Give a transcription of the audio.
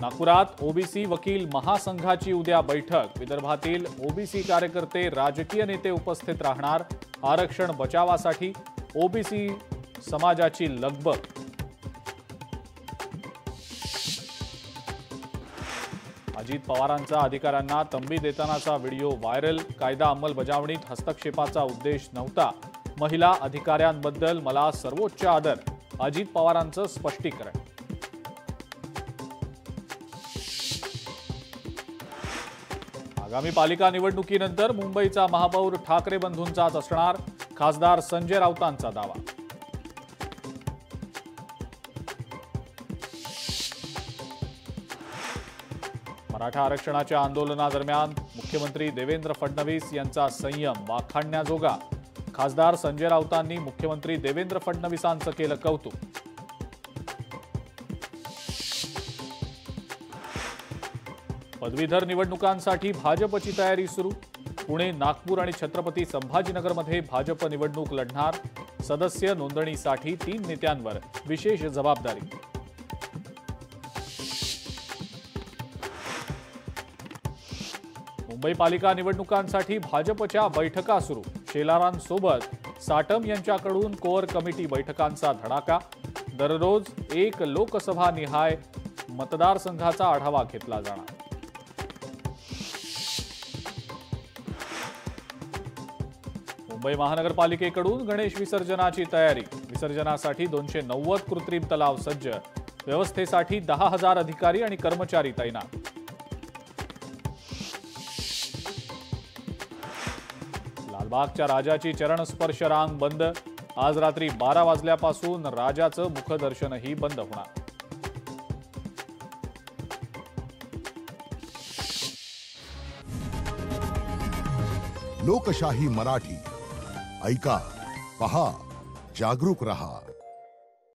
नागपुरात ओबीसी वकील महासंघाची उद्या बैठक। विदर्भातील ओबीसी कार्यकर्ते, राजकीय नेते उपस्थित राहणार। आरक्षण बचावासाठी ओबीसी समाजाची लगबग। अजित पवारांचा अधिकाऱ्यांना तंबी देतानाचा व्हिडिओ व्हायरल। कायदा अंमलबजावणीत हस्तक्षेपाचा उद्देश नव्हता। महिला अधिकाऱ्यांबद्दल मला सर्वोच्च आदर। अजित पवारांचं स्पष्टीकरण। आगामी पालिका निवडणुकीनंतर मुंबईचा महापौर ठाकरे बंधूंचाच असणार। खासदार संजय राऊतांचा दावा। मराठा आरक्षणाच्या आंदोलनादरम्यान मुख्यमंत्री देवेंद्र फडणवीस यांचा संयम वाखाणण्याजोगा। खासदार संजय राऊतांनी मुख्यमंत्री देवेंद्र फडणवीसांचं केलं कौतुक। पदवीधर निवडणुकांसाठी भाजपची तयारी सुरू। पुणे, नागपूर आणि छत्रपती संभाजीनगरमध्ये भाजप निवडणूक लढणार। सदस्य नोंदणीसाठी 3 नेत्यांवर विशेष जबाबदारी। मुंबई पालिका निवडणुकांसाठी भाजपच्या बैठका सुरू। शेलारांसोबत साटम यांच्याकडून कोअर कमिटी बैठकांचा धडाका। दररोज एक लोकसभा निहाय मतदारसंघाचा आढावा घेतला जाणार। मुंबई महानगरपालिकेकडून गणेश विसर्जनाची तयारी। विसर्जनासाठी 290 कृत्रिम तलाव सज्ज। व्यवस्थेसाठी 10,000 अधिकारी आणि कर्मचारी तैनात। लालबागच्या राजाची चरणस्पर्श रांग बंद। आज रात्री 12 वाजल्यापासून राजाचं मुखदर्शनही बंद होणार। लोकशाही मराठी ऐका, पहा, जागरूक रहा।